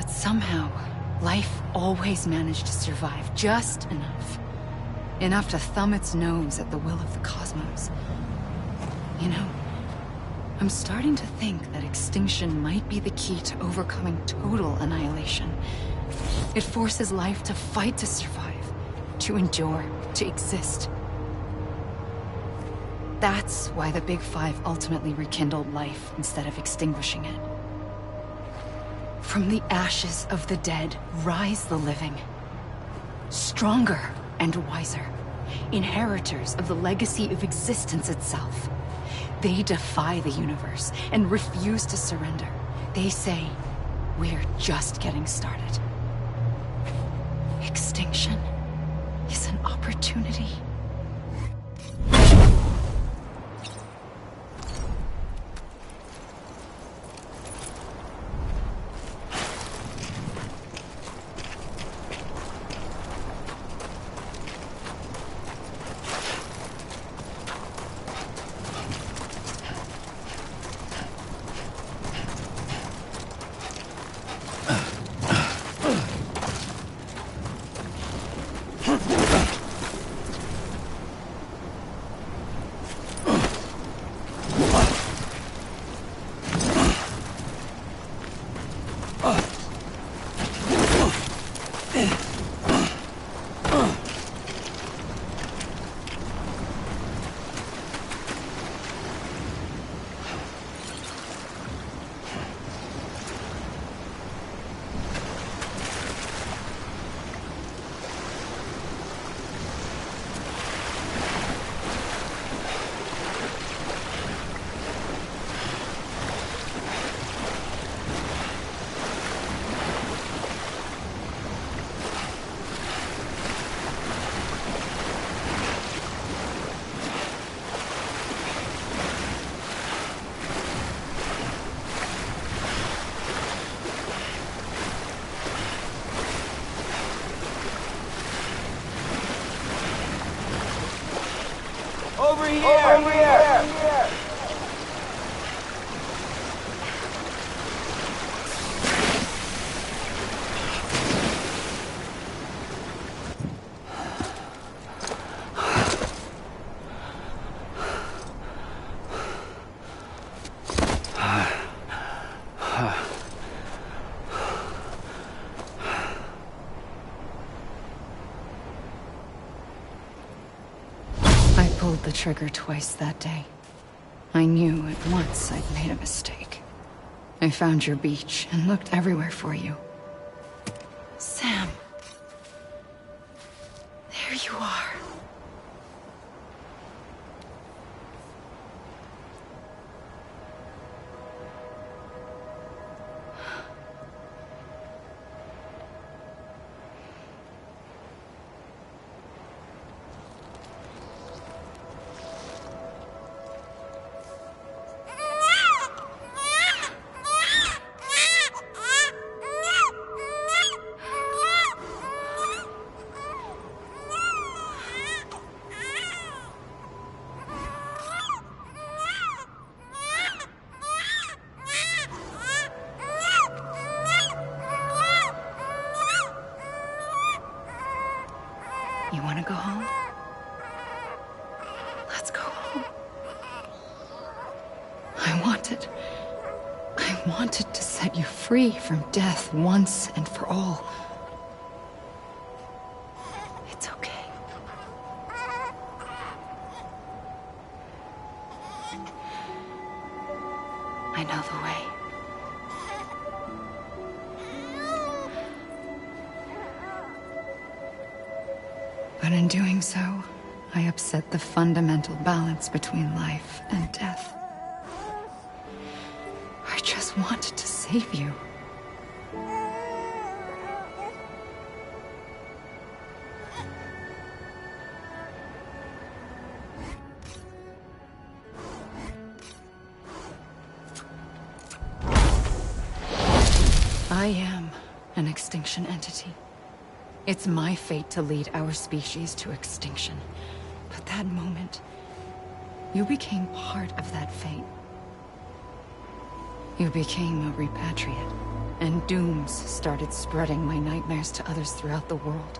But somehow, life always managed to survive just enough. Enough to thumb its nose at the will of the cosmos. You know, I'm starting to think that extinction might be the key to overcoming total annihilation. It forces life to fight to survive, to endure, to exist. That's why the Big Five ultimately rekindled life instead of extinguishing it. From the ashes of the dead rise the living. Stronger and wiser. Inheritors of the legacy of existence itself. They defy the universe and refuse to surrender. They say, we're just getting started. Extinction is an opportunity. Over here! Over here! Pulled the trigger twice that day. I knew at once I'd made a mistake. I found your beach and looked everywhere for you. Sam. There you are. You want to go home? Let's go home. I wanted to set you free from death once and for all. It's okay. I know the way. But in doing so, I upset the fundamental balance between life and death. I just wanted to save you. I am an extinction entity. It's my fate to lead our species to extinction. But that moment, you became part of that fate. You became a repatriate, and dooms started spreading my nightmares to others throughout the world.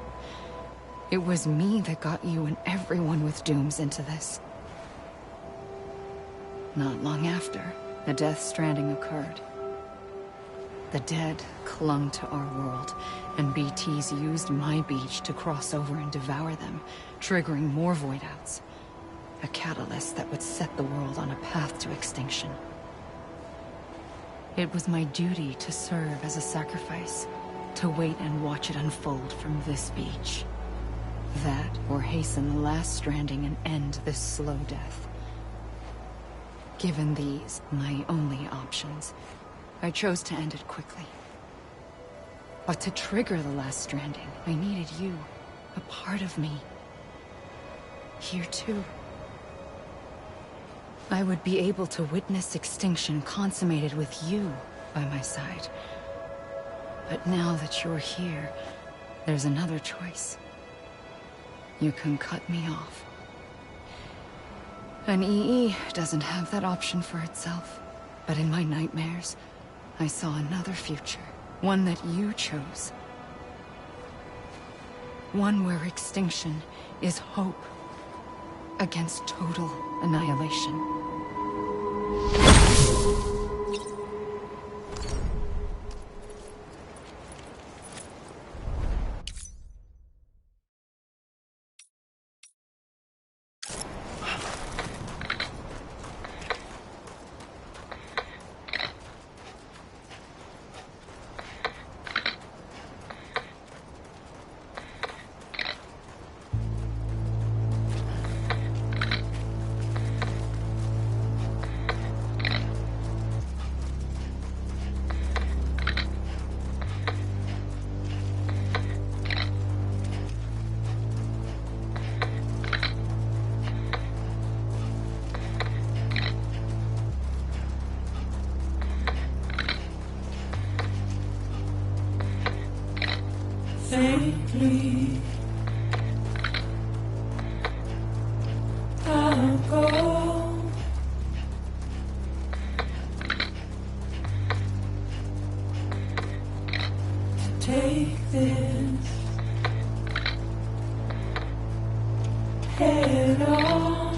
It was me that got you and everyone with dooms into this. Not long after, the Death Stranding occurred. The dead clung to our world, and BTs used my beach to cross over and devour them, triggering more voidouts. A catalyst that would set the world on a path to extinction. It was my duty to serve as a sacrifice, to wait and watch it unfold from this beach. That, or hasten the last stranding and end this slow death. Given these, my only options, I chose to end it quickly. But to trigger the last stranding, I needed you, a part of me. Here too. I would be able to witness extinction consummated with you by my side. But now that you're here, there's another choice. You can cut me off. An EE doesn't have that option for itself. But in my nightmares, I saw another future. One that you chose. One where extinction is hope against total annihilation. Faintly, I'll go to take this head on.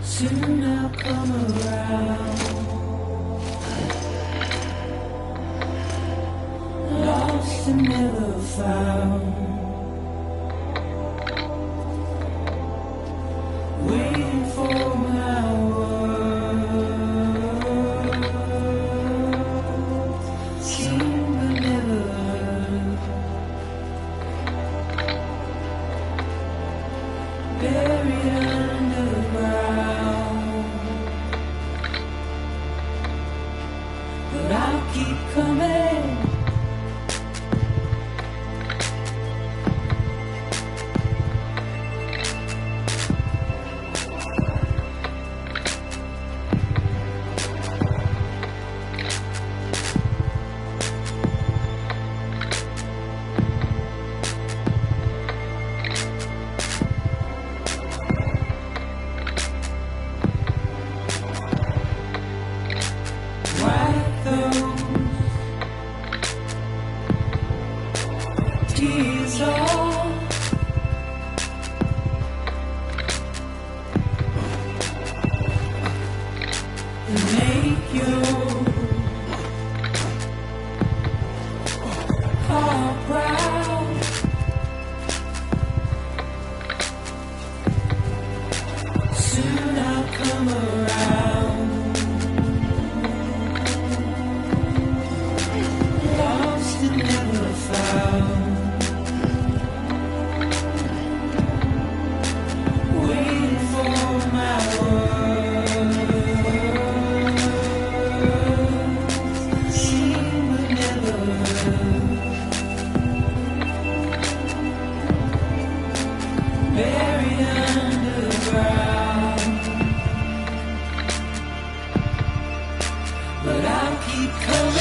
Soon I'll come around. Lost and never found, waiting for my words, seen but never heard, buried underground, but I'll keep coming. Tears off, and make your heart proud. Soon I'll come around. Lost and never found. But I'll keep coming.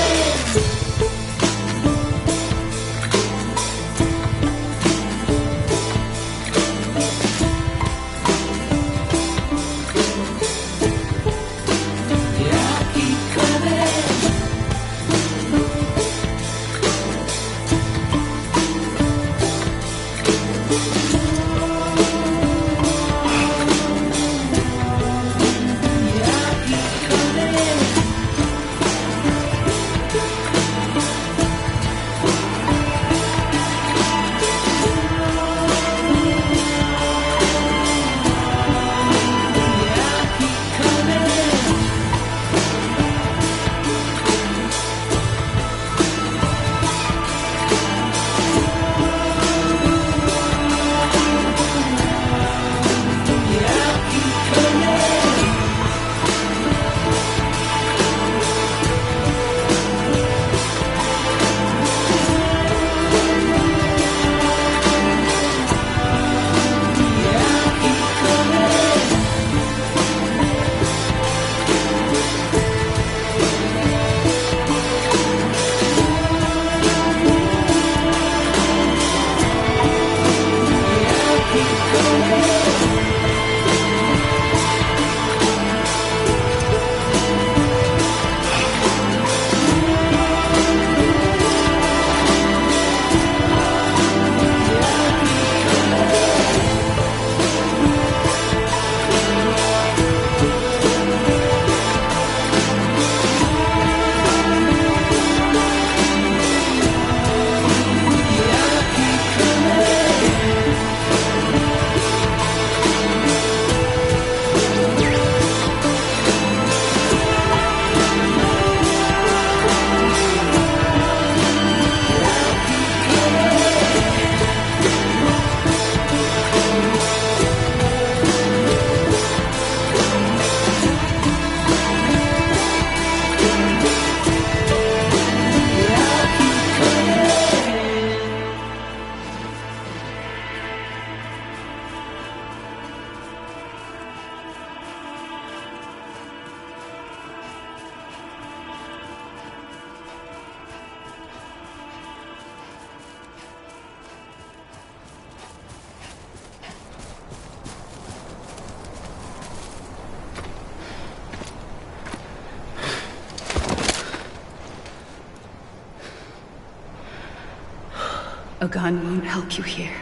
A gun won't help you here.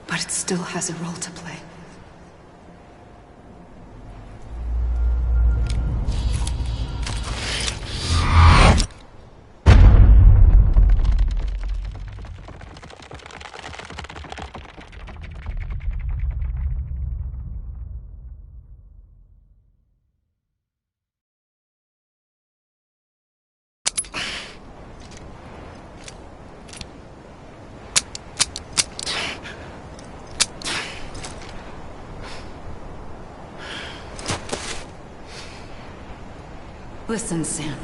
But it still has a role to play. Listen, Sam.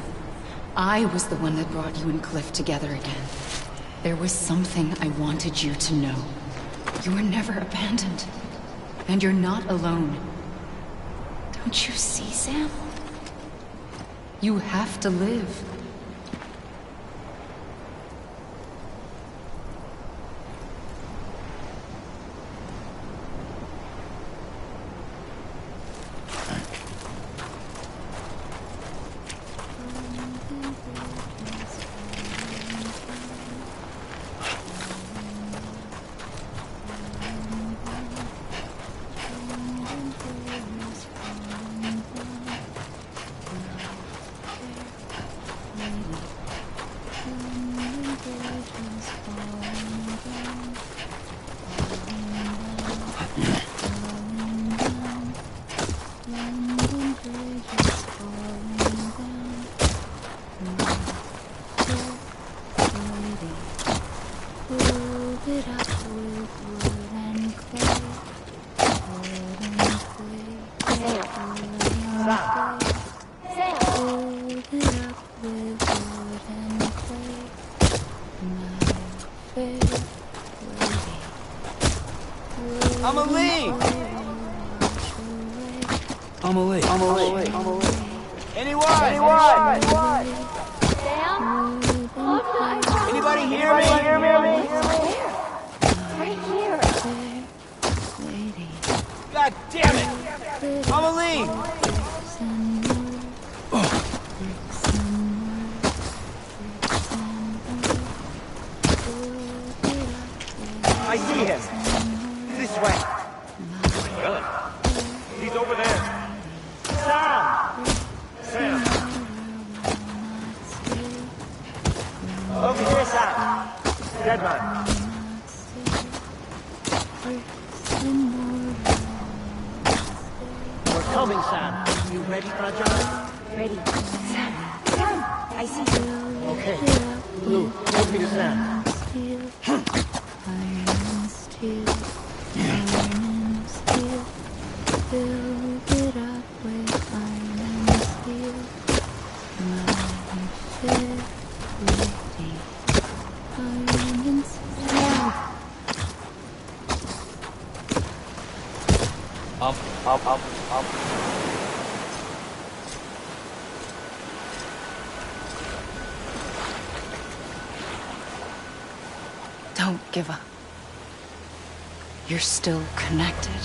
I was the one that brought you and Cliff together again. There was something I wanted you to know. You were never abandoned. And you're not alone. Don't you see, Sam? You have to live. Don't give up. You're still connected.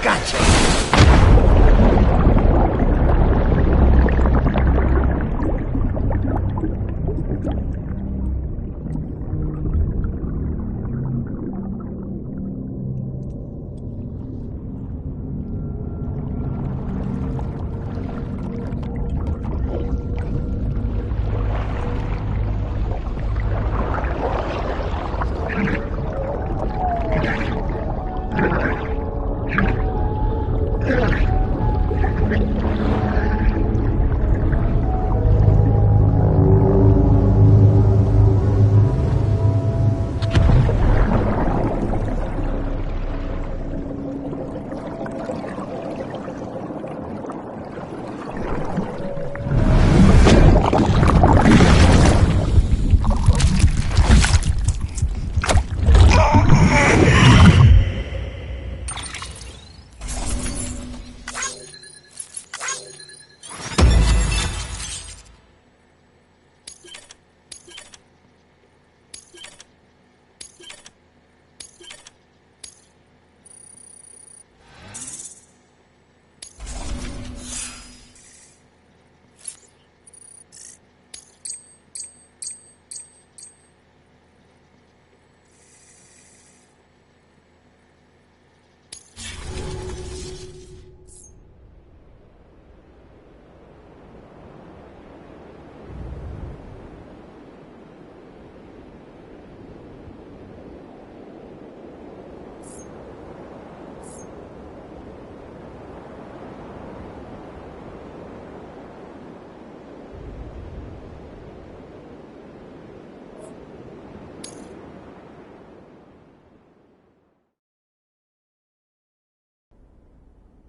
Gotcha!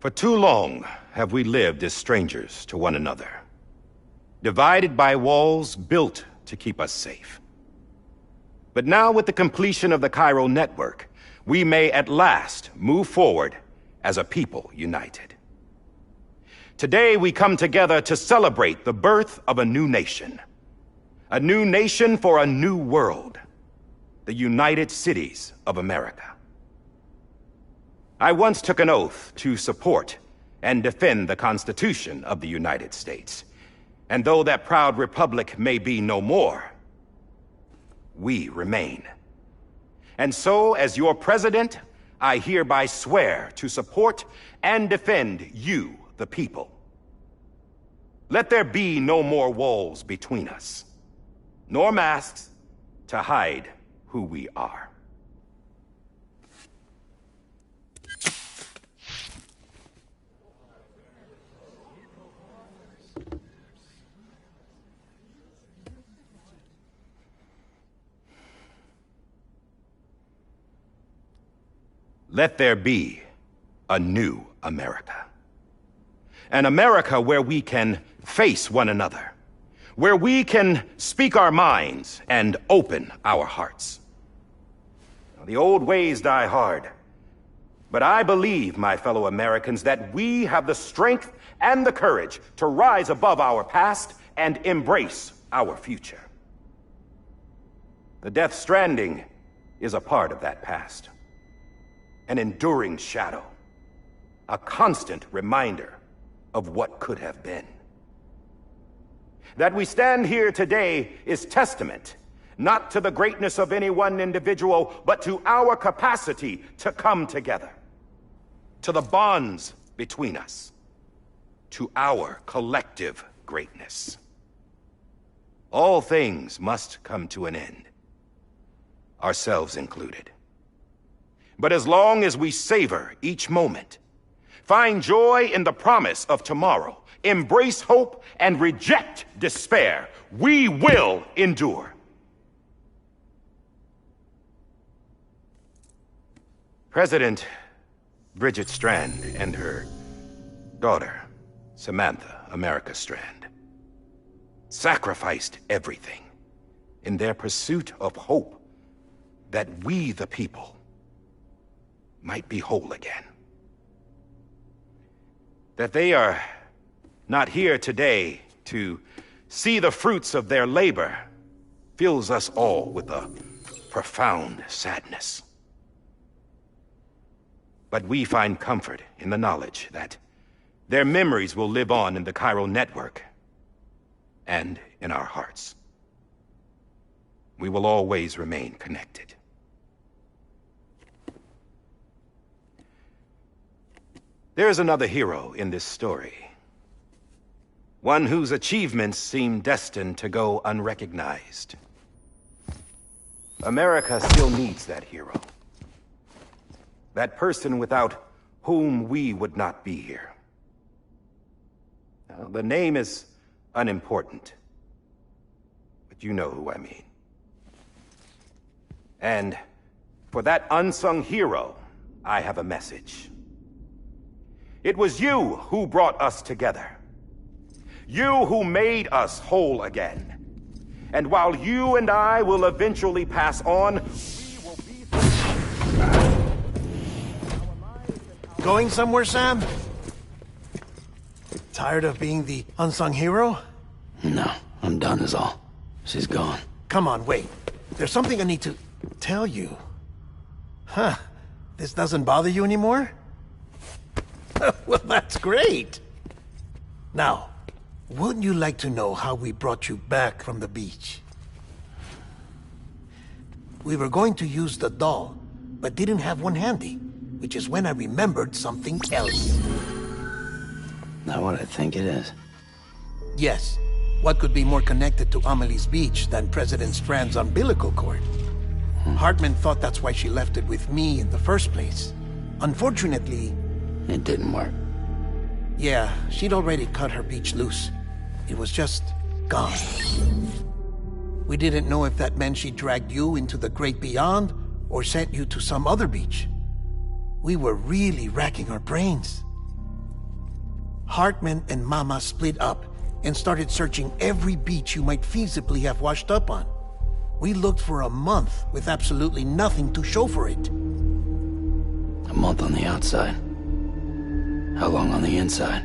For too long have we lived as strangers to one another, divided by walls built to keep us safe. But now, with the completion of the Cairo network, we may at last move forward as a people united. Today we come together to celebrate the birth of a new nation. A new nation for a new world. The United Cities of America. I once took an oath to support and defend the Constitution of the United States. And though that proud republic may be no more, we remain. And so, as your president, I hereby swear to support and defend you, the people. Let there be no more walls between us, nor masks to hide who we are. Let there be a new America. An America where we can face one another, where we can speak our minds and open our hearts. The old ways die hard, but I believe, my fellow Americans, that we have the strength and the courage to rise above our past and embrace our future. The Death Stranding is a part of that past. An enduring shadow, a constant reminder of what could have been. That we stand here today is testament, not to the greatness of any one individual, but to our capacity to come together, to the bonds between us, to our collective greatness. All things must come to an end, ourselves included. But as long as we savor each moment, find joy in the promise of tomorrow, embrace hope, and reject despair, we will endure. President Bridget Strand and her daughter, Samantha America Strand, sacrificed everything in their pursuit of hope that we, the people, might be whole again. That they are not here today to see the fruits of their labor fills us all with a profound sadness. But we find comfort in the knowledge that their memories will live on in the Cairo network and in our hearts. We will always remain connected. There is another hero in this story. One whose achievements seem destined to go unrecognized. America still needs that hero. That person without whom we would not be here. Now, the name is unimportant, but you know who I mean. And for that unsung hero, I have a message. It was you who brought us together. You who made us whole again. And while you and I will eventually pass on, we will be... Going somewhere, Sam? Tired of being the unsung hero? No, I'm done is all. She's gone. Come on, wait. There's something I need to tell you. Huh. This doesn't bother you anymore? Well, that's great. Now, wouldn't you like to know how we brought you back from the beach? We were going to use the doll, but didn't have one handy, which is when I remembered something else. Not what I think it is. Yes. What could be more connected to Amelie's beach than President Strand's umbilical cord? Hartman thought that's why she left it with me in the first place. Unfortunately... It didn't work. Yeah, she'd already cut her beach loose. It was just gone. We didn't know if that meant she dragged you into the great beyond or sent you to some other beach. We were really racking our brains. Hartman and Mama split up and started searching every beach you might feasibly have washed up on. We looked for a month with absolutely nothing to show for it. A month on the outside. How long on the inside?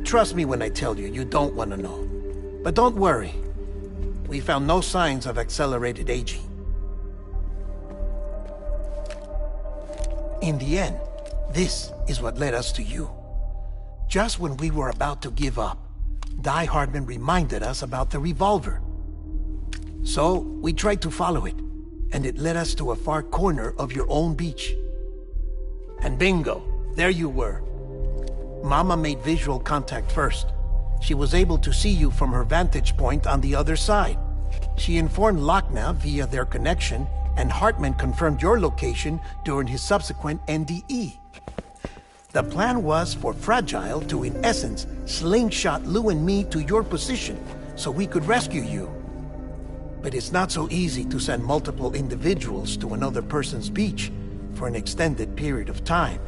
Trust me when I tell you, you don't want to know. But don't worry. We found no signs of accelerated aging. In the end, this is what led us to you. Just when we were about to give up, Die Hartman reminded us about the revolver. So, we tried to follow it, and it led us to a far corner of your own beach. And bingo, there you were. Mama made visual contact first. She was able to see you from her vantage point on the other side. She informed Lochna via their connection, and Hartman confirmed your location during his subsequent NDE. The plan was for Fragile to, in essence, slingshot Lou and me to your position so we could rescue you. But it's not so easy to send multiple individuals to another person's beach for an extended period of time.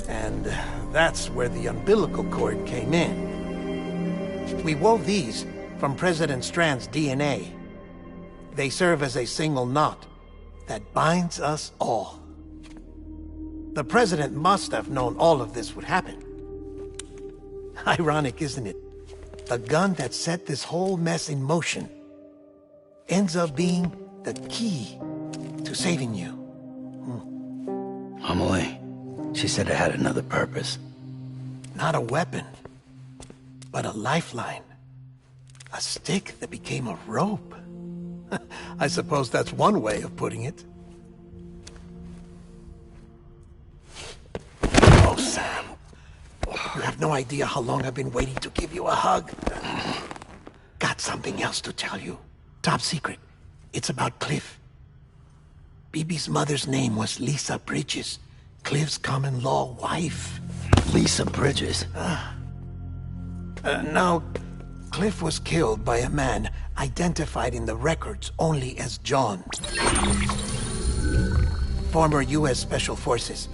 And that's where the umbilical cord came in. We wove these from President Strand's DNA. They serve as a single knot that binds us all. The President must have known all of this would happen. Ironic, isn't it? The gun that set this whole mess in motion ends up being the key to saving you. Amelie, she said it had another purpose. Not a weapon, but a lifeline. A stick that became a rope. I suppose that's one way of putting it. Oh, Sam. You have no idea how long I've been waiting to give you a hug. Got something else to tell you. Top secret. It's about Cliff. Bibi's mother's name was Lisa Bridges, Cliff's common-law wife. Lisa Bridges? Now, Cliff was killed by a man identified in the records only as John. Former U.S. Special Forces.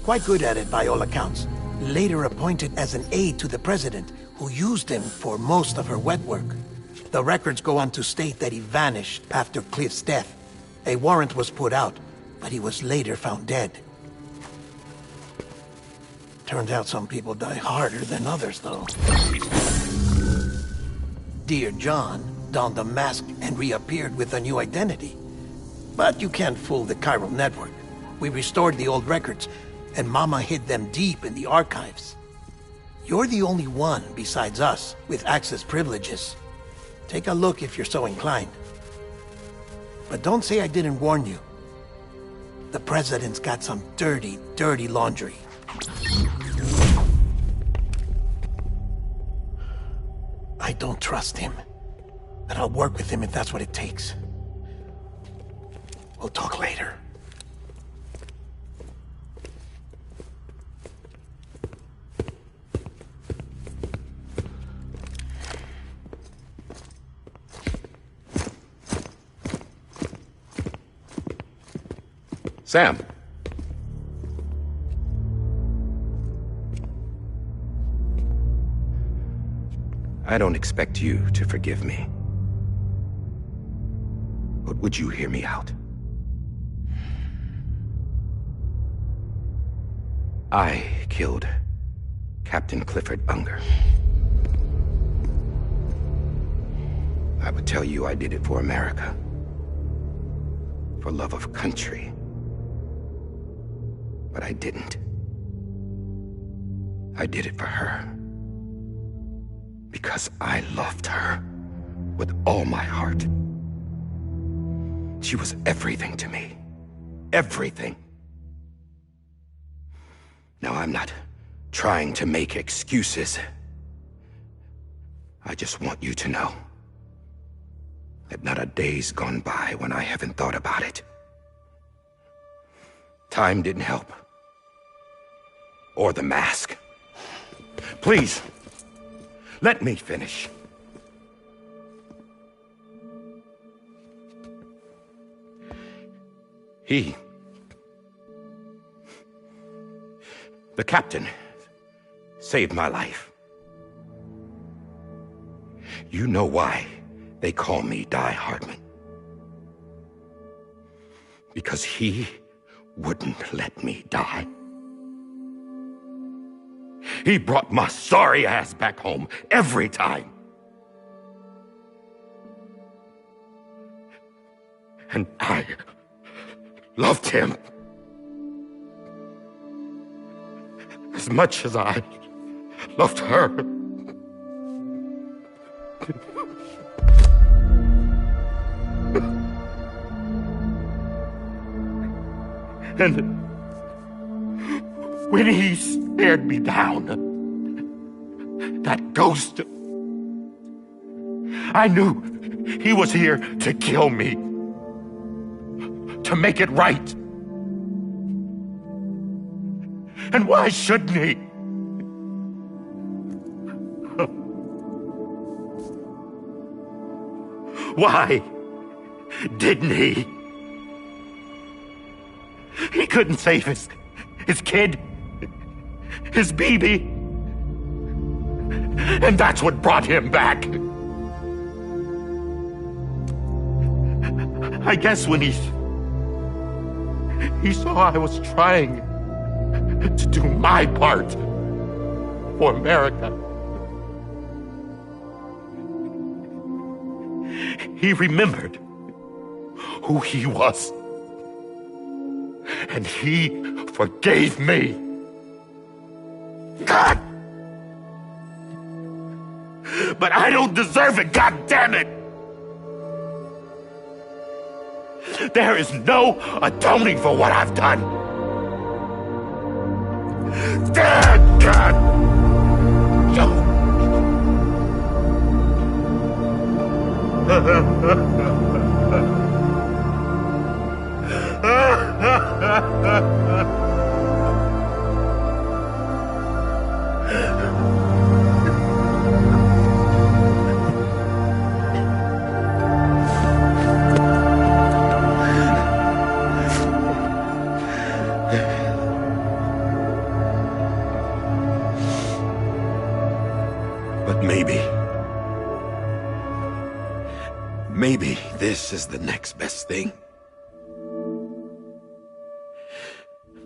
Quite good at it by all accounts. Later appointed as an aide to the president, who used him for most of her wet work. The records go on to state that he vanished after Cliff's death. A warrant was put out, but he was later found dead. Turned out some people die harder than others, though. Dear John donned a mask and reappeared with a new identity. But you can't fool the chiral network. We restored the old records, and Mama hid them deep in the archives. You're the only one, besides us, with access privileges. Take a look if you're so inclined. But don't say I didn't warn you. The President's got some dirty, dirty laundry. I don't trust him. But I'll work with him if that's what it takes. We'll talk later. Sam. I don't expect you to forgive me. But would you hear me out? I killed Captain Clifford Unger. I would tell you I did it for America. For love of country. But I didn't. I did it for her. Because I loved her with all my heart. She was everything to me. Everything. Now, I'm not trying to make excuses. I just want you to know that not a day's gone by when I haven't thought about it. Time didn't help. Or the mask. Please, let me finish. The captain saved my life. You know why they call me Die Hardman. Because he wouldn't let me die. He brought my sorry ass back home every time. And I loved him as much as I loved her. And when he stared me down, that ghost, I knew he was here to kill me, to make it right. And why shouldn't he? Why didn't he? He couldn't save his kid, his baby. And that's what brought him back. I guess when he saw I was trying to do my part for America, he remembered who he was. And he forgave me. God! But I don't deserve it, God damn it! There is no atoning for what I've done. Damn God! But maybe this is the next best thing.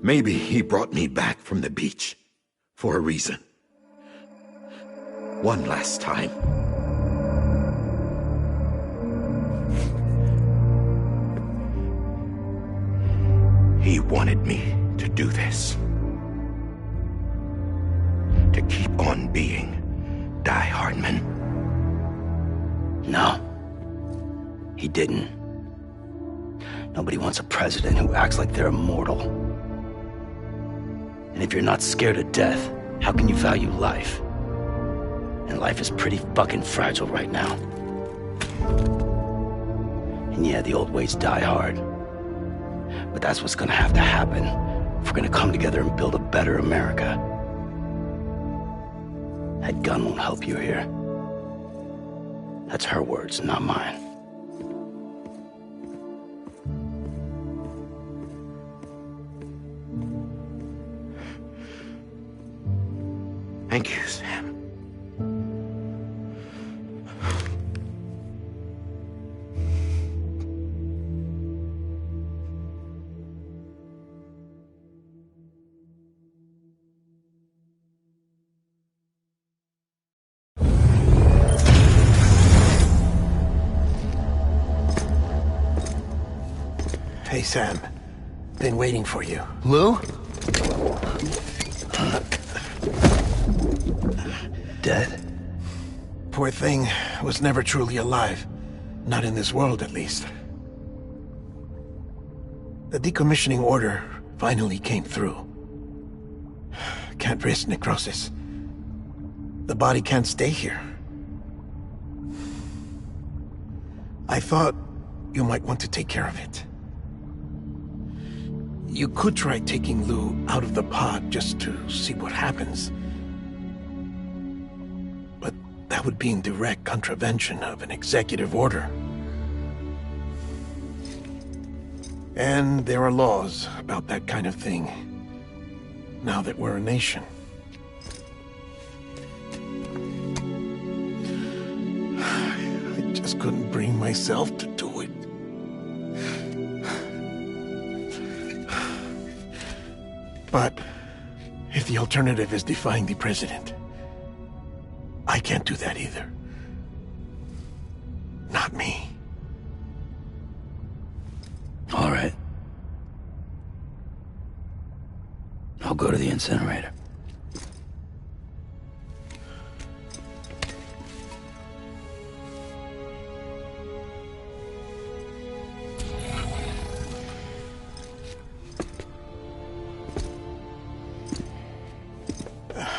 Maybe he brought me back from the beach for a reason. One last time. He wanted me to do this. To keep on being Die Hardman. No. He didn't. Nobody wants a president who acts like they're immortal. And if you're not scared of death, how can you value life? And life is pretty fucking fragile right now. And yeah, the old ways die hard. But that's what's gonna have to happen if we're gonna come together and build a better America. That gun won't help you here. That's her words, not mine. Thank you, Sam. Hey, Sam. Been waiting for you. Lou? Dead? Poor thing was never truly alive. Not in this world, at least. The decommissioning order finally came through. Can't risk necrosis. The body can't stay here. I thought you might want to take care of it. You could try taking Lou out of the pod just to see what happens. But that would be in direct contravention of an executive order. And there are laws about that kind of thing, now that we're a nation. just couldn't bring myself to do it. But if the alternative is defying the president, I can't do that either. Not me. All right. I'll go to the incinerator.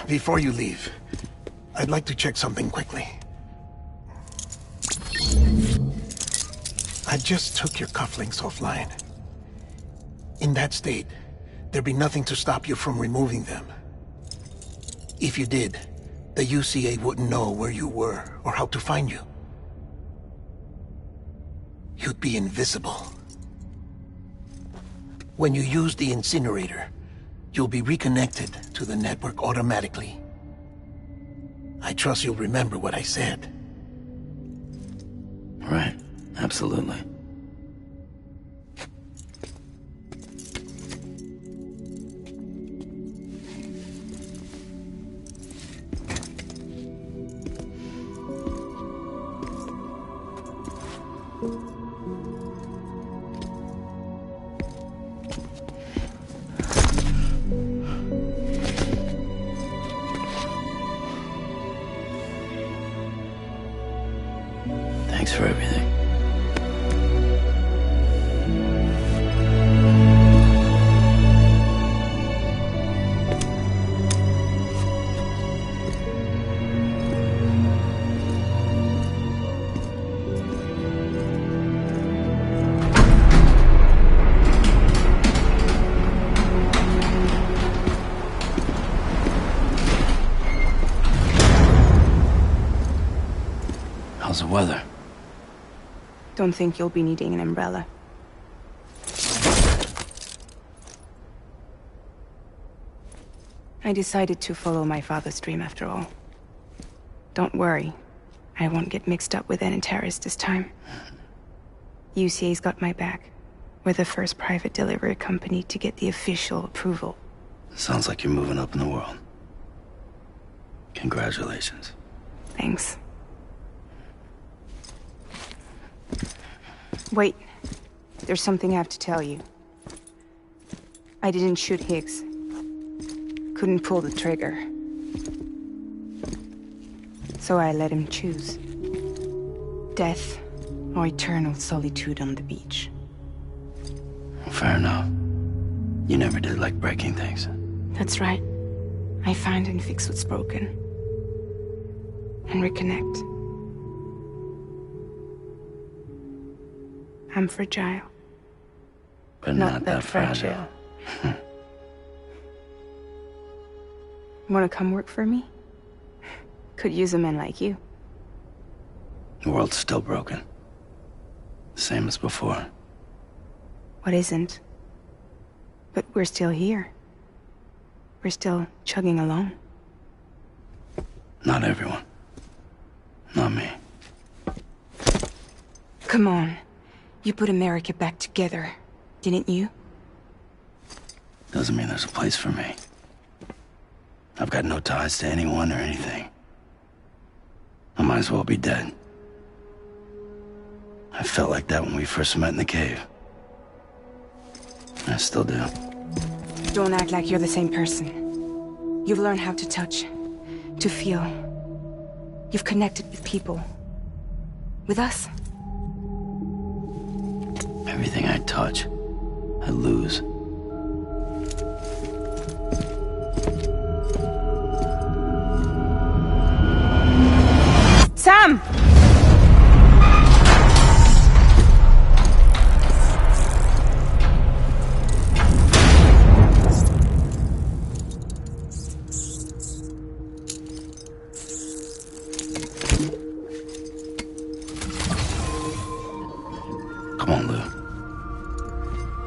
Before you leave, I'd like to check something quickly. I just took your cufflinks offline. In that state, there'd be nothing to stop you from removing them. If you did, the UCA wouldn't know where you were or how to find you. You'd be invisible. When you use the incinerator, you'll be reconnected to the network automatically. I trust you'll remember what I said. Right, absolutely. Thanks for everything. How's the weather? Don't think you'll be needing an umbrella. I decided to follow my father's dream after all. Don't worry, I won't get mixed up with any terrorists this time. UCA's got my back. We're the first private delivery company to get the official approval. Sounds like you're moving up in the world. Congratulations. Thanks. Wait. There's something I have to tell you. I didn't shoot Higgs. Couldn't pull the trigger. So I let him choose. Death or eternal solitude on the beach. Fair enough. You never did like breaking things. That's right. I find and fix what's broken. And reconnect. I'm fragile. But not that fragile. Wanna come work for me? Could use a man like you. The world's still broken. Same as before. What isn't? But we're still here. We're still chugging along. Not everyone. Not me. Come on. You put America back together, didn't you? Doesn't mean there's a place for me. I've got no ties to anyone or anything. I might as well be dead. I felt like that when we first met in the cave. I still do. Don't act like you're the same person. You've learned how to touch, to feel. You've connected with people. With us. Everything I touch, I lose. Sam! Come on, Lou.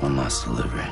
One last delivery.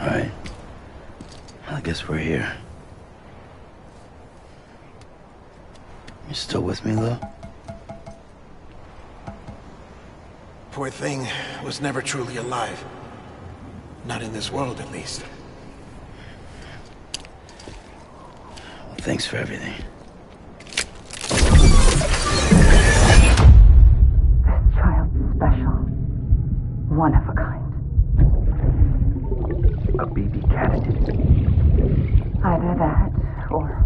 Alright. I guess we're here. You still with me, Lou? Poor thing was never truly alive. Not in this world, at least. Well, thanks for everything. This child's special. One of a kind. A BB candidate. Either that, or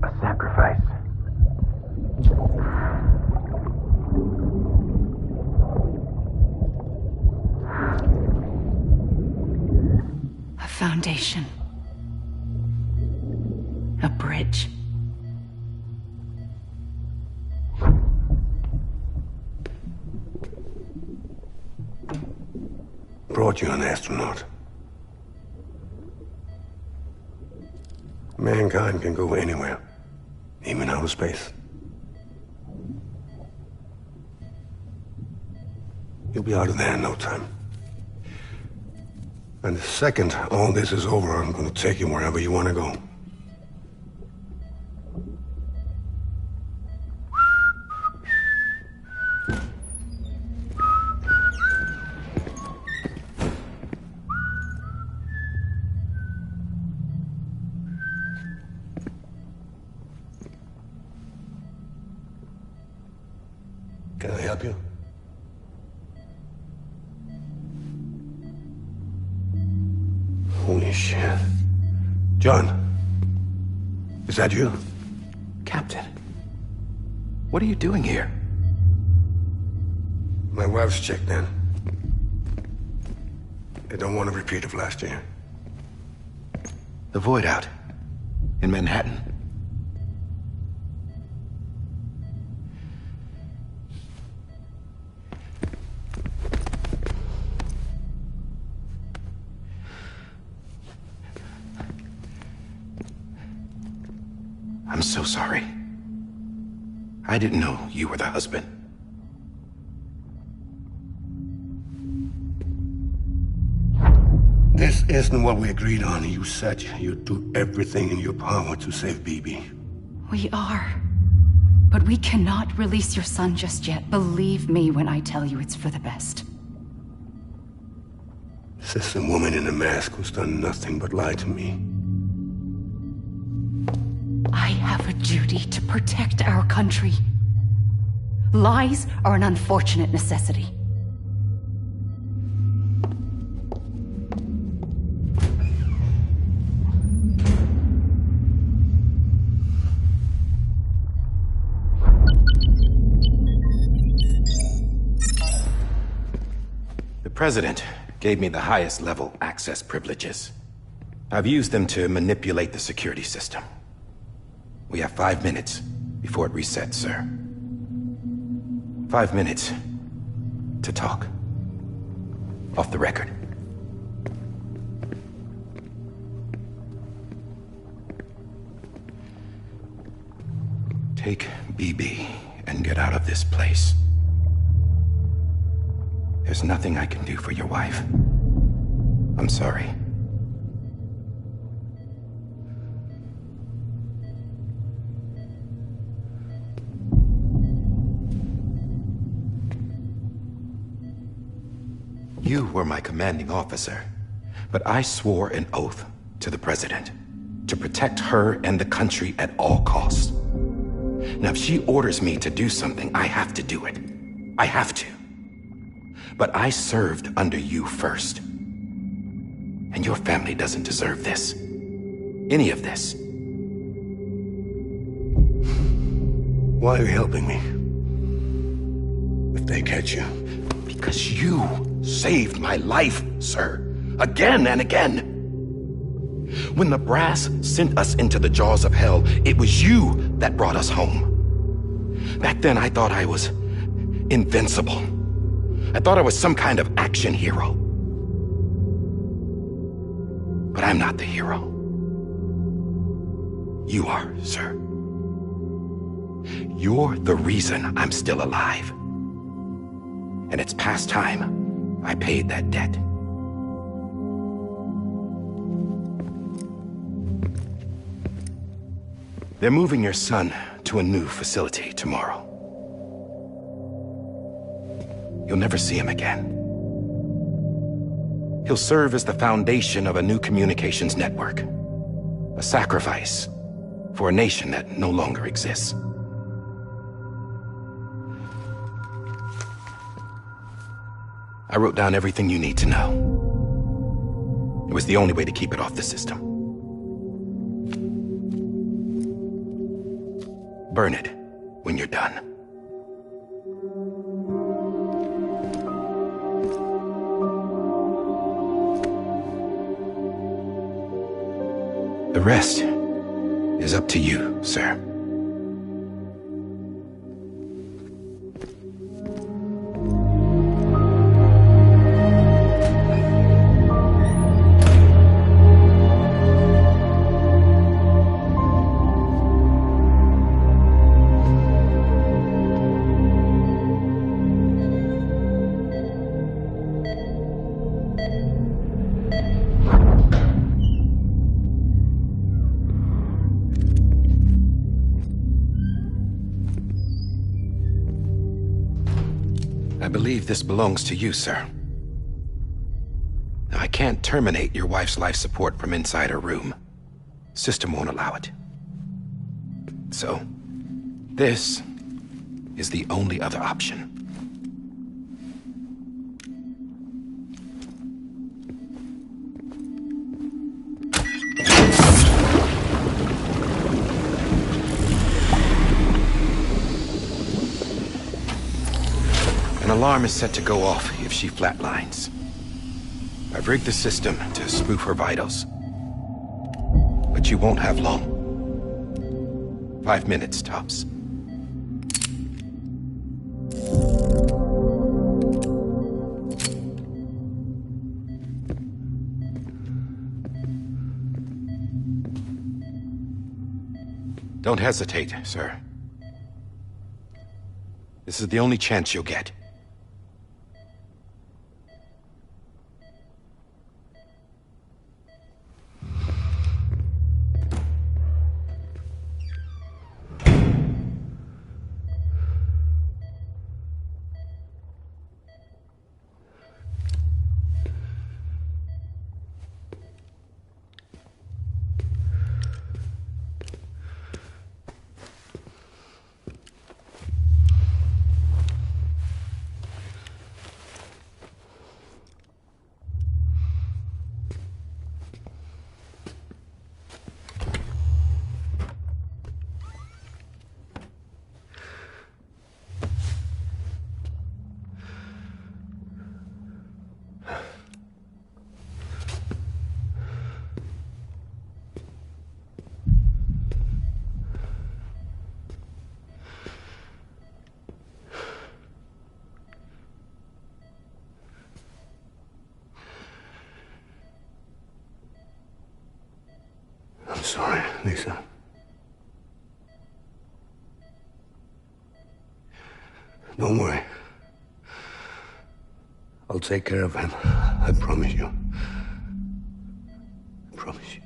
A sacrifice. a foundation. A bridge. Brought you an astronaut. Mankind can go anywhere, even outer space. You'll be out of there in no time. And the second all this is over, I'm going to take you wherever you want to go. Can I help you? Holy shit. John, is that you? Captain, what are you doing here? My wife's checked in. They don't want a repeat of last year. The Void Out in Manhattan. I'm so sorry. I didn't know you were the husband. This isn't what we agreed on. You said you'd do everything in your power to save BB. We are. But we cannot release your son just yet. Believe me when I tell you it's for the best. This is a woman in a mask who's done nothing but lie to me. I have a duty to protect our country. Lies are an unfortunate necessity. The President gave me the highest level access privileges. I've used them to manipulate the security system. We have 5 minutes before it resets, sir. 5 minutes to talk. Off the record. Take BB and get out of this place. There's nothing I can do for your wife. I'm sorry. You were my commanding officer, but I swore an oath to the President to protect her and the country at all costs. Now, if she orders me to do something, I have to do it. I have to. But I served under you first. And your family doesn't deserve this. any of this. Why are you helping me? If they catch you. Because you saved my life, sir. Again and again. When the brass sent us into the jaws of hell, it was you that brought us home. Back then, I thought I was invincible. I thought I was some kind of action hero. But I'm not the hero. You are, sir. You're the reason I'm still alive. And it's past time I paid that debt. They're moving your son to a new facility tomorrow. You'll never see him again. He'll serve as the foundation of a new communications network. A sacrifice for a nation that no longer exists. I wrote down everything you need to know. It was the only way to keep it off the system. Burn it when you're done. The rest is up to you, sir. I believe this belongs to you, sir. Now, I can't terminate your wife's life support from inside her room. System won't allow it. So, this is the only other option. An alarm is set to go off if she flatlines. I've rigged the system to spoof her vitals. But you won't have long. 5 minutes, tops. Don't hesitate, sir. This is the only chance you'll get. I'm sorry, Lisa. Don't worry. I'll take care of him. I promise you. I promise you.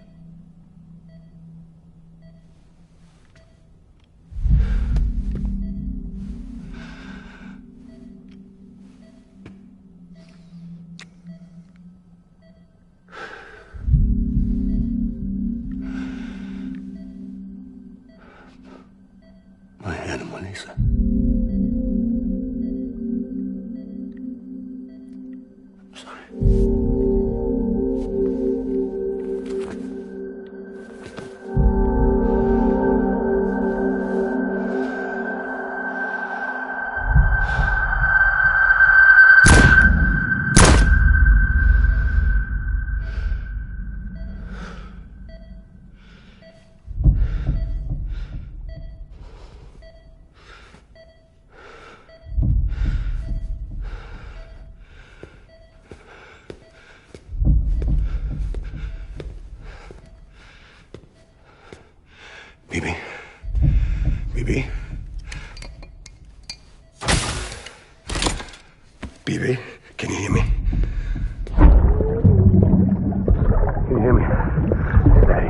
My animal, Lisa. I'm sorry. BB? BB? BB, can you hear me? Can you hear me? Steady.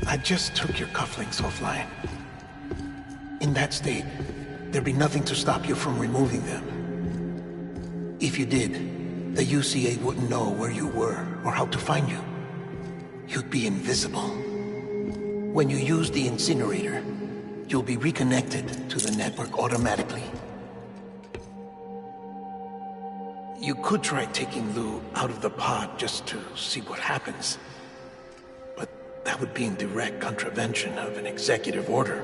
I just took your cufflinks offline. In that state, there'd be nothing to stop you from removing them. If you did, the UCA wouldn't know where you were or how to find you. You'd be invisible. When you use the incinerator, you'll be reconnected to the network automatically. You could try taking Lou out of the pod just to see what happens. But that would be in direct contravention of an executive order.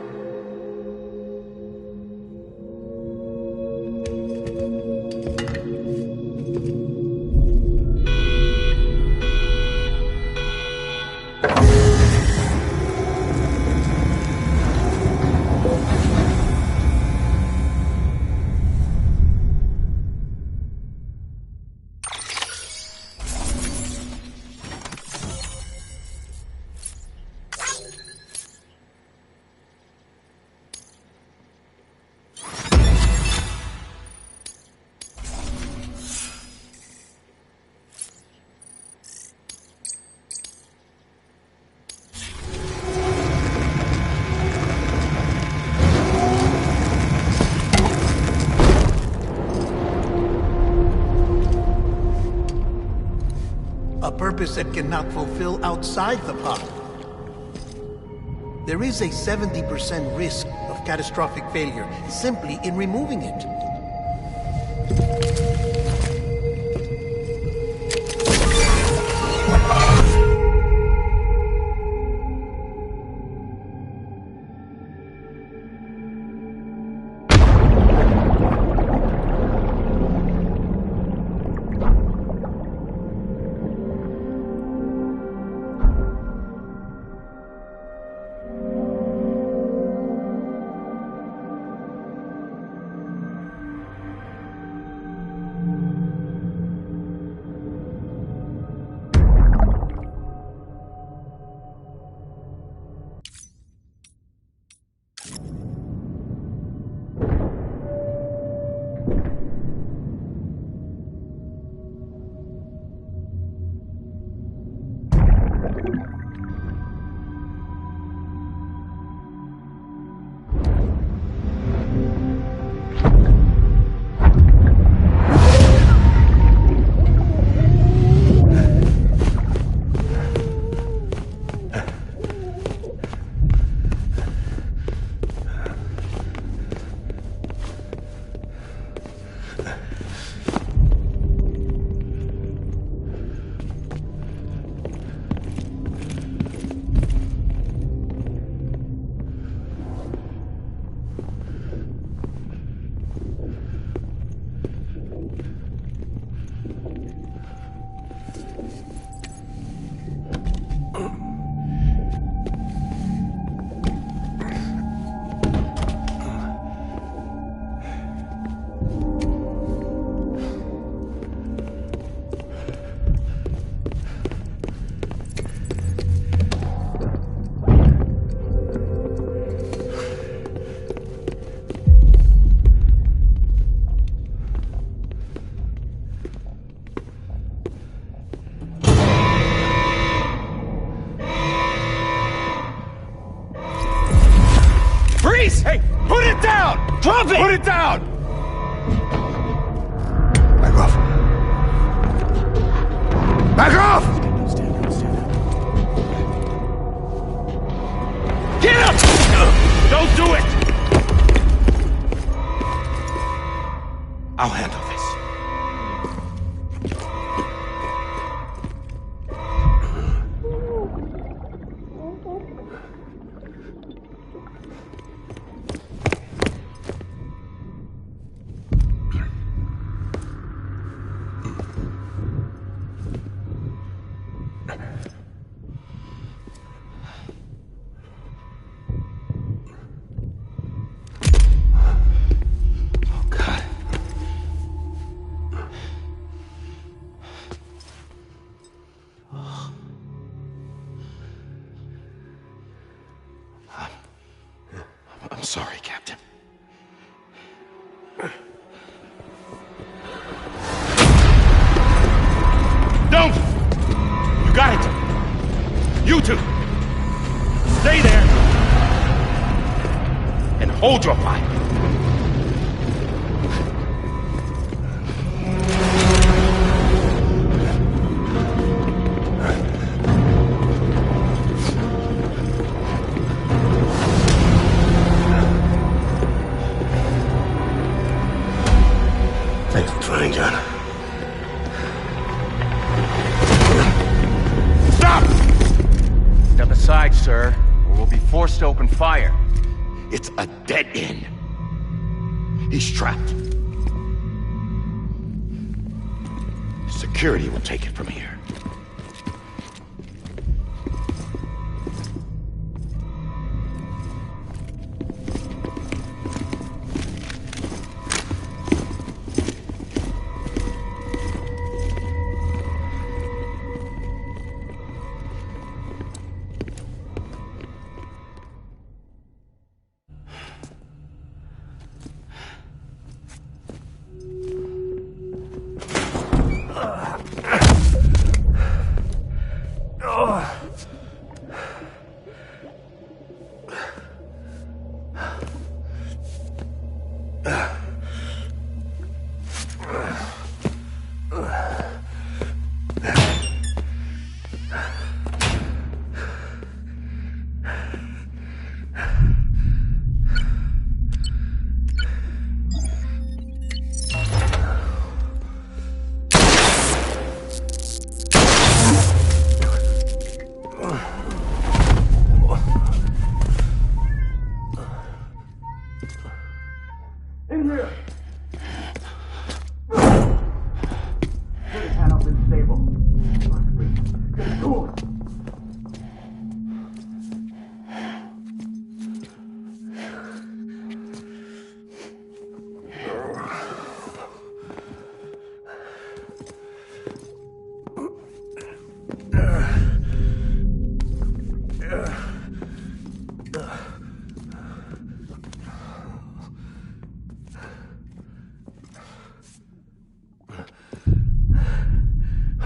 A purpose that cannot fulfill outside the pod. There is a 70% risk of catastrophic failure simply in removing it. Hey, put it down! Drop it! Put it down! Back off. Back off! Stand up. Get up! Don't do it! I'll handle this. I'm sorry, Captain. Don't! You got it! You two! Stay there! And hold your fire! Thanks for trying, John. Stop! Step aside, sir, or we'll be forced to open fire. It's a dead end. He's trapped. Security will take it from here.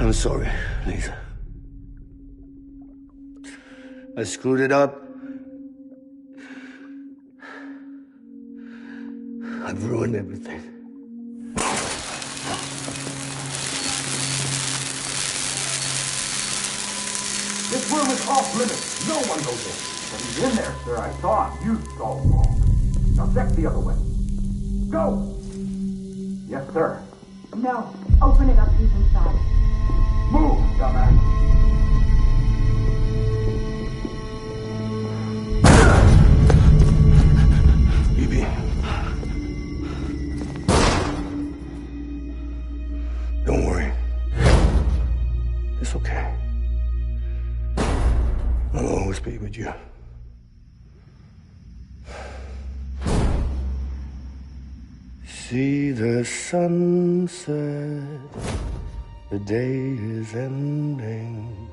I'm sorry, Lisa. I screwed it up. I've ruined everything. This room is off limits. No one goes in. But he's in there, sir. I saw him. You saw him wrong. Now check the other way. Go! Yes, sir. No. Open it up. He's inside. Move, dumbass. BB. Don't worry. It's okay. I'll always be with you. See the sunset. The day is ending.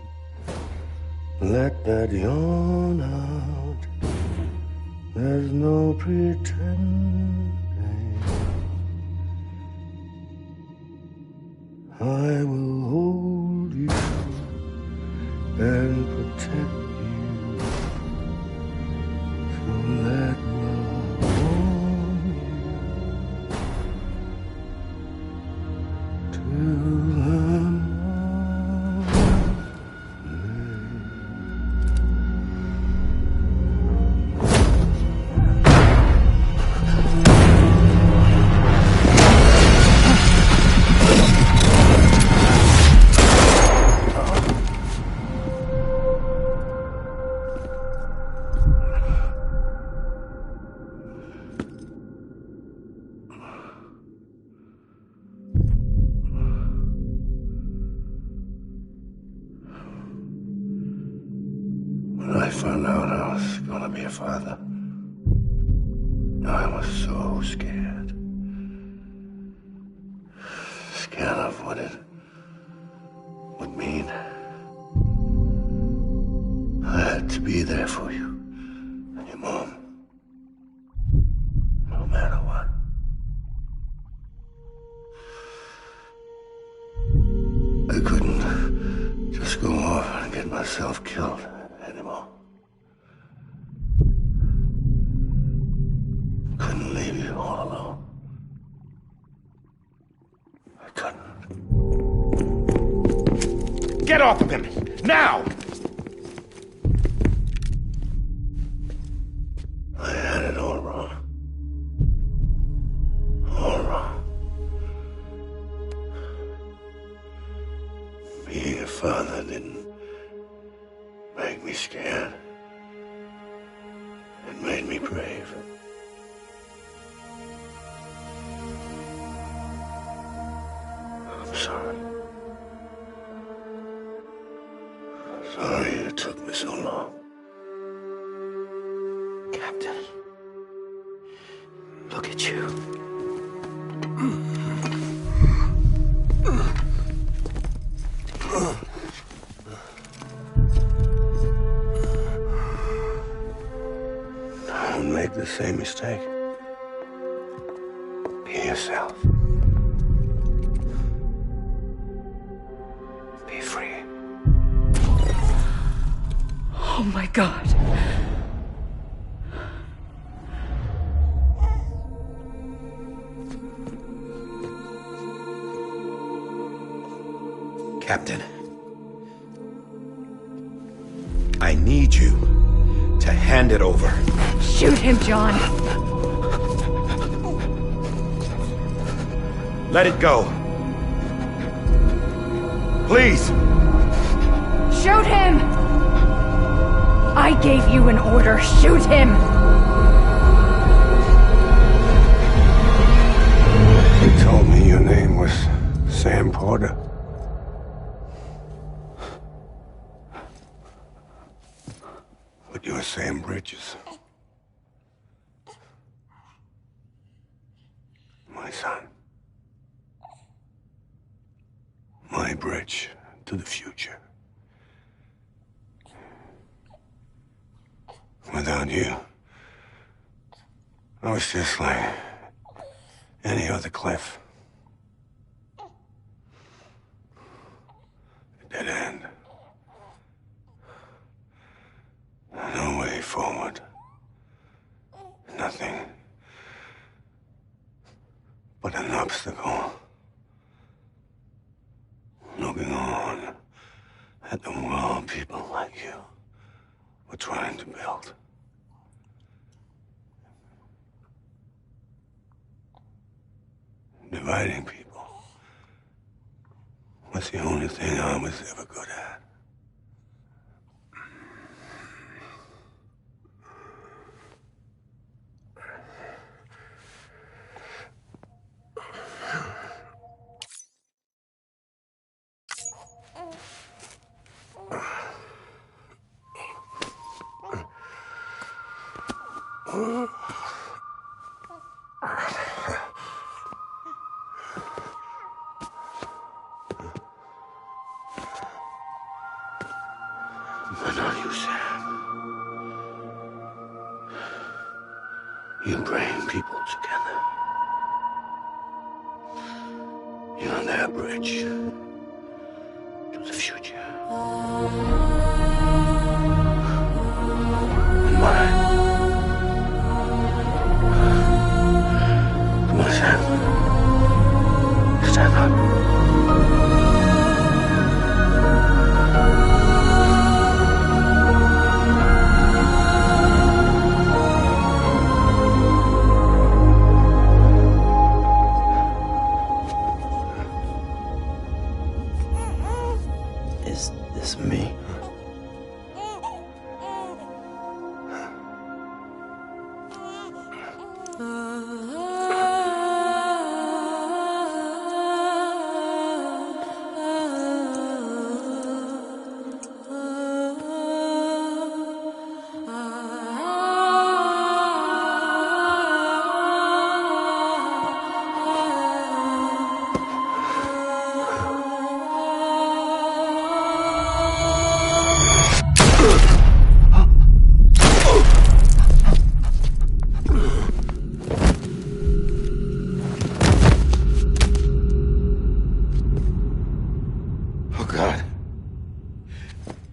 Let that yawn out. There's no pretending. I will hold you and protect you. So let love warm you found out I was gonna be a father, I was so scared. Scared of what it would mean. I had to be there for you and your mom, no matter what. I couldn't just go off and get myself killed anymore. Couldn't leave you all alone. I couldn't. Get off of him! Now! I had it all wrong. All wrong. Being a father didn't make me scared. It made me brave. I'm sorry. Sorry it took me so long. Captain, look at you. Don't make the same mistake. Be yourself. Be free. Oh my God. Captain, I need you to hand it over. Shoot him, John. Let it go. Please. Shoot him! I gave you an order. Shoot him! You told me your name was Sam Porter. But you're Sam Bridges. My son. My bridge to the future. Without you, I was just like any other Cliff. A dead end. No way forward. Nothing but an obstacle. Looking on at the world people like you were trying to build. Dividing people was the only thing I was ever good at. But not you, Sam. You bring people together. You're their bridge to the future. And mine. Come on, Sam. Stand up. Is this me?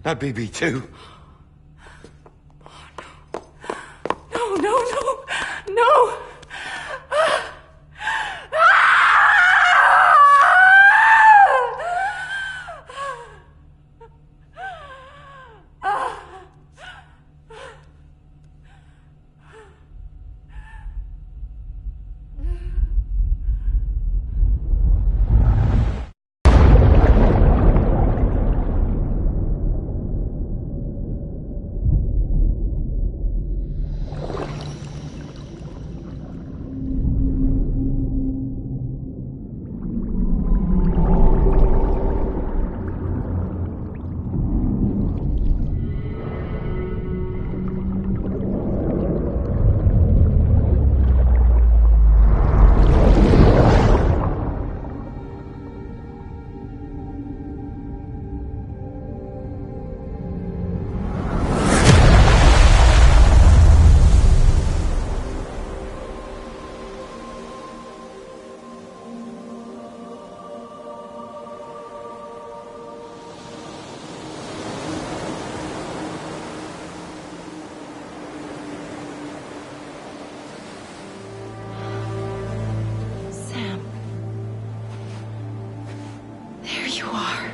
Not BB2. No, no, no, no! There you are.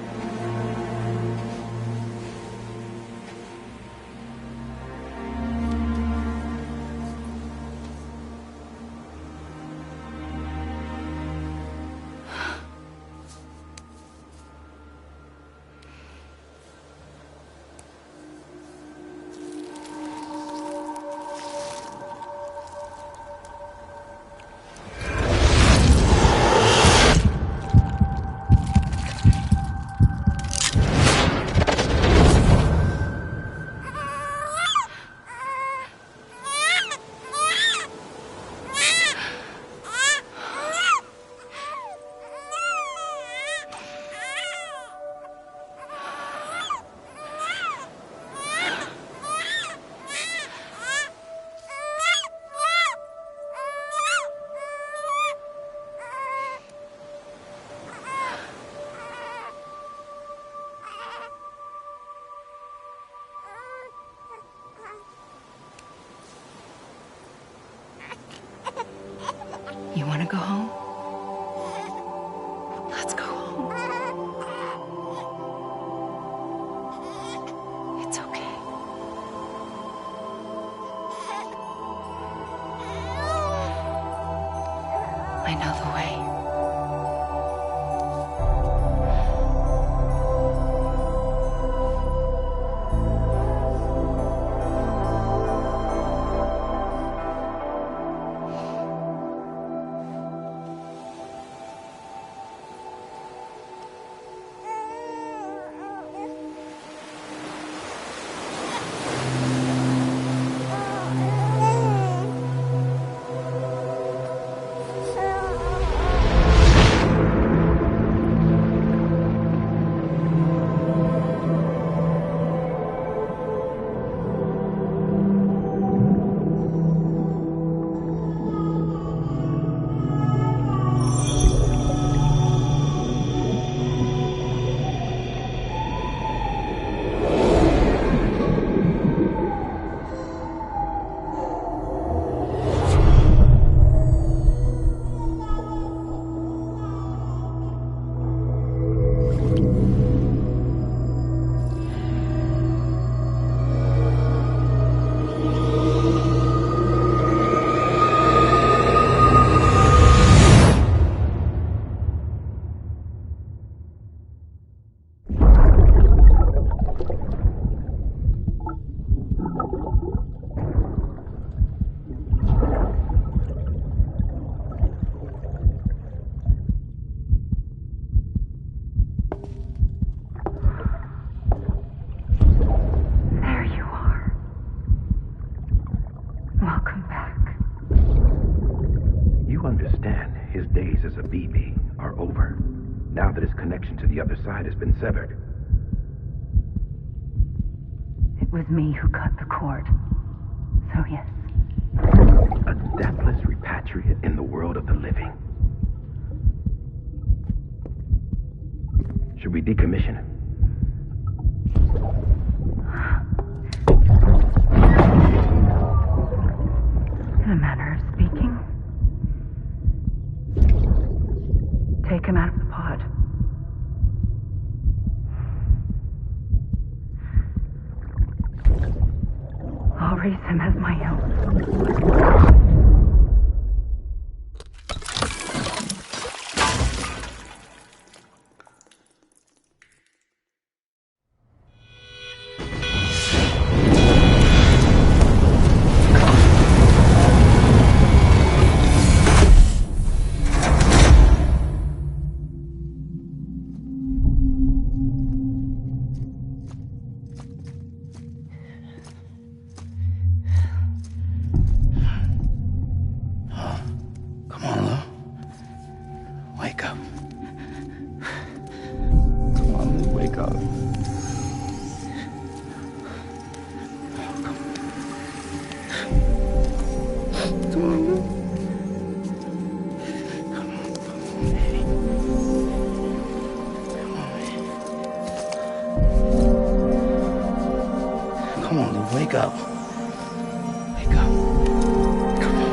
You want to go home? Let's go home. It's okay. I know the way. Welcome back. You understand his days as a BB are over, now that his connection to the other side has been severed. It was me who cut the cord. So yes. A deathless repatriate in the world of the living. Should we decommission him? him out of the pod. I'll raise him as my own. Come on, Lou. Wake up. Come on, Lou, wake up. Come on, Lou. Come on, baby. Come on, Lou, wake up. Wake up. Come on.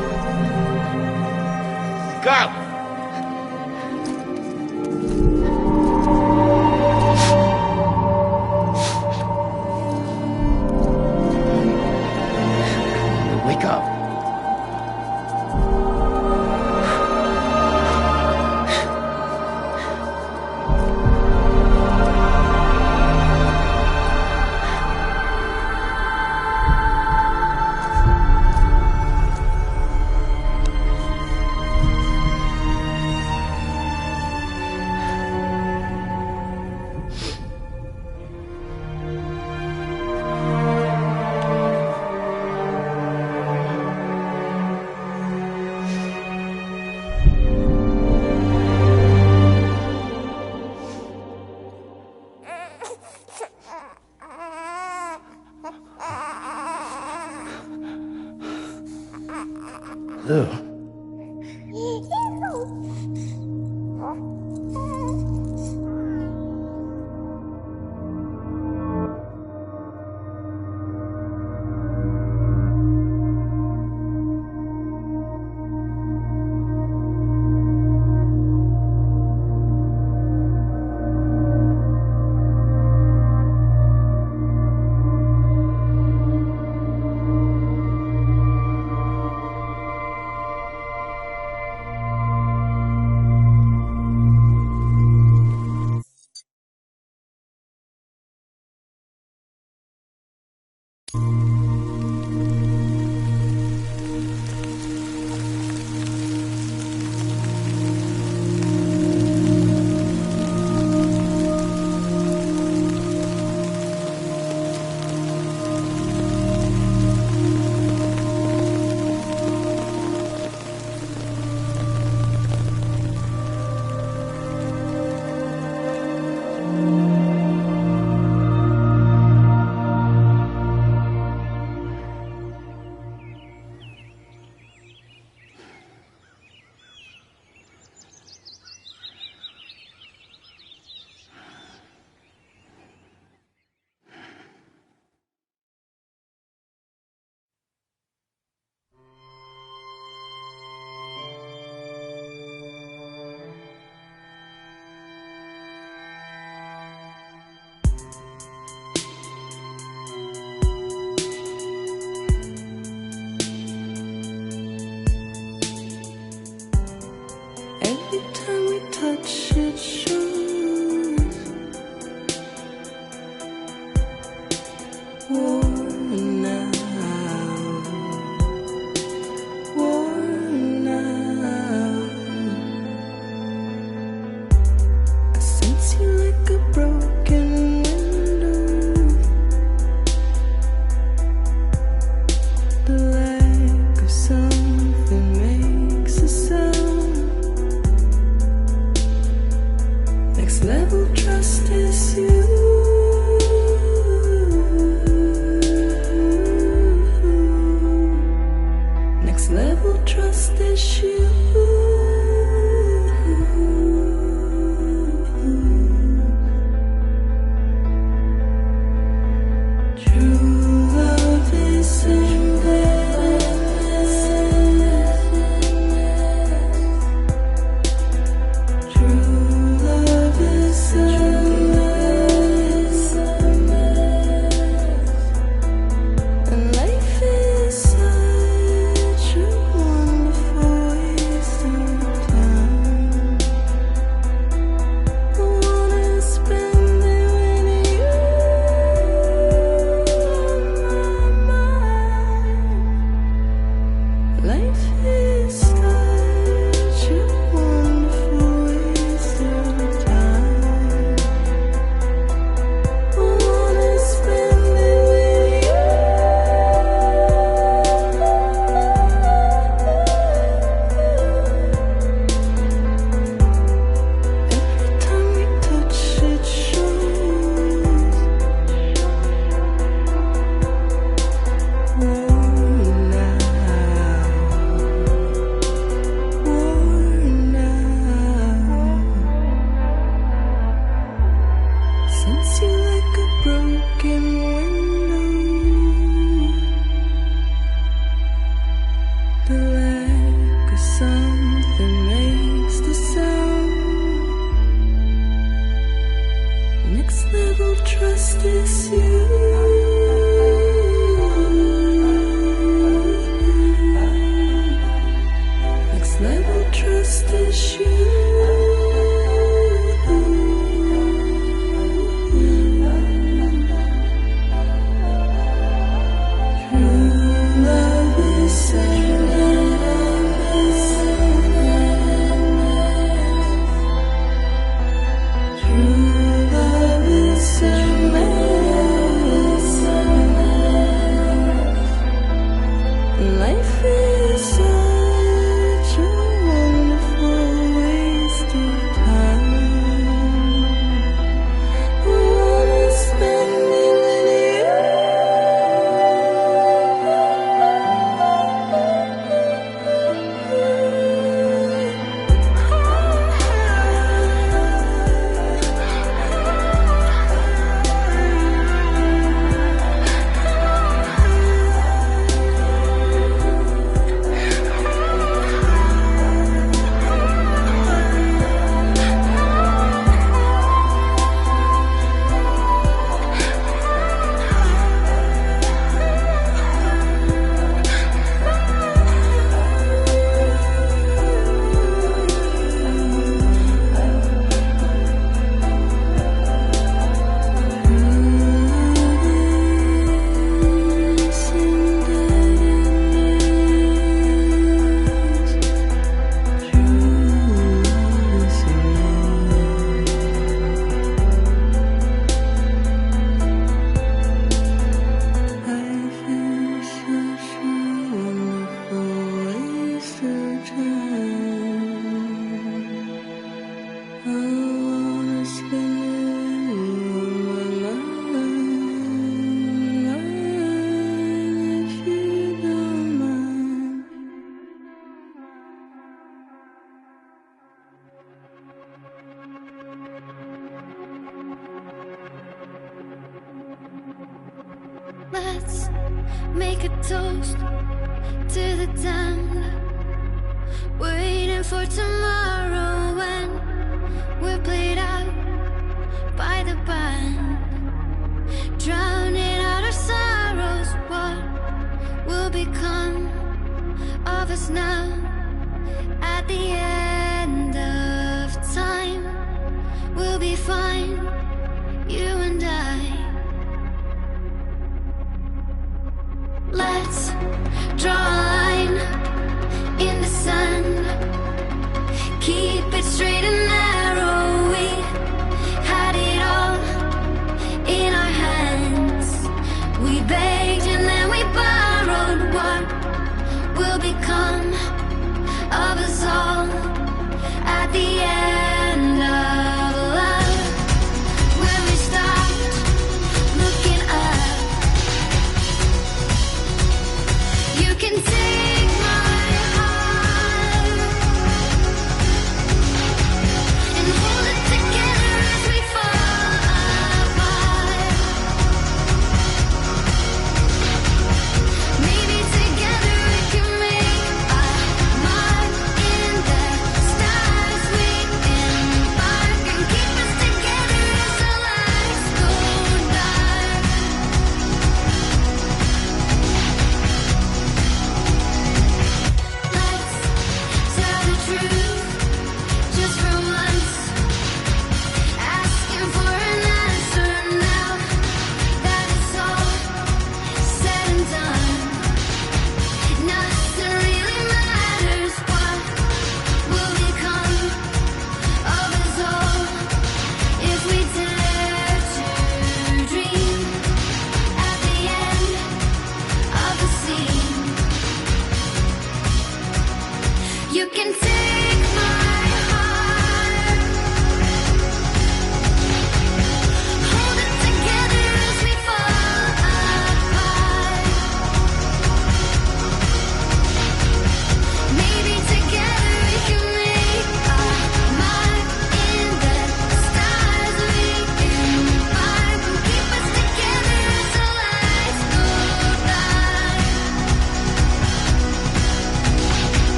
Wake up! Wake up. never trust issues. Let's make a toast to the damned, waiting for tomorrow when we're played out by the band, drowning out our sorrows. What will become of us now at the end of time? We'll be fine, you and I. Let's draw a line in the sand, keep it straight and narrow. We had it all in our hands. We begged and then we borrowed. What will become of us all?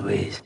Louise.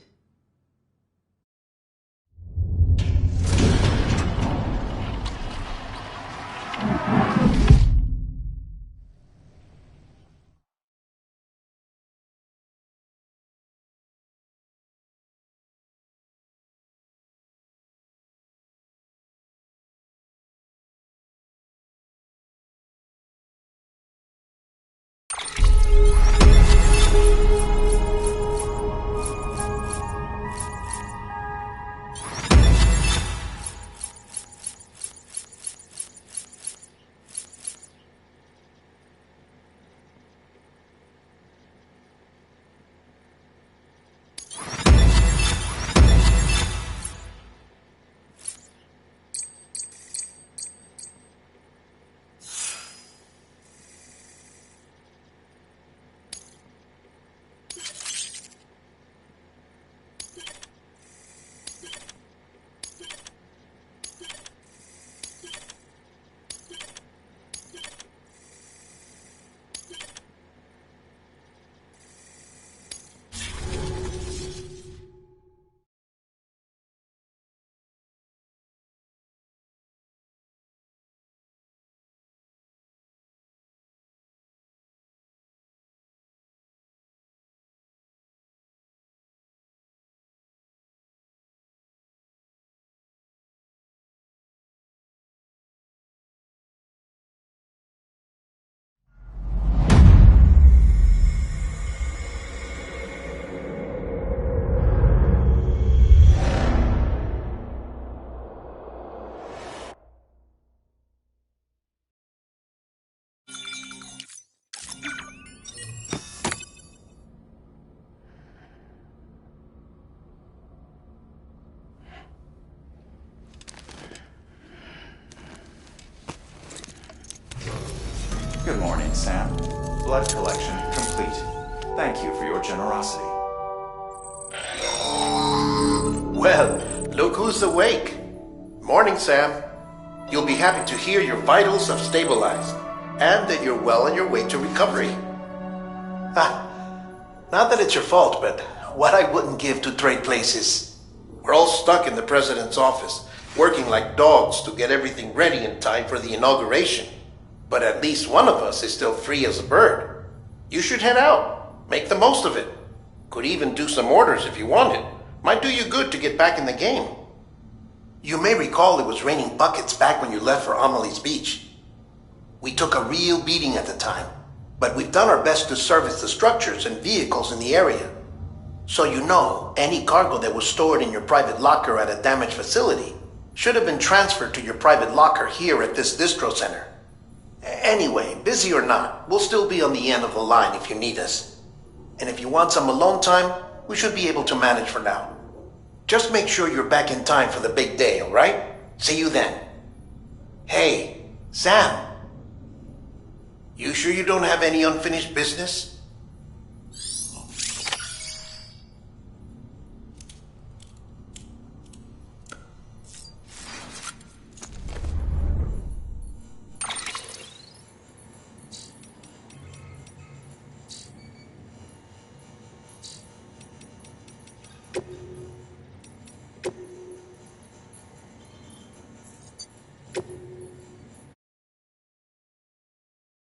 Good morning, Sam. Blood collection complete. Thank you for your generosity. Well, look who's awake. Morning, Sam. You'll be happy to hear your vitals have stabilized, and that you're well on your way to recovery. Not that it's your fault, but what I wouldn't give to trade places. We're all stuck in the president's office, working like dogs to get everything ready in time for the inauguration. But at least one of us is still free as a bird. You should head out. Make the most of it. Could even do some orders if you wanted. Might do you good to get back in the game. You may recall it was raining buckets back when you left for Amelie's Beach. We took a real beating at the time, but we've done our best to service the structures and vehicles in the area. So you know, any cargo that was stored in your private locker at a damaged facility should have been transferred to your private locker here at this distro center. Anyway, busy or not, we'll still be on the end of the line if you need us. And if you want some alone time, we should be able to manage for now. Just make sure you're back in time for the big day, alright? See you then. Hey, Sam. You sure you don't have any unfinished business?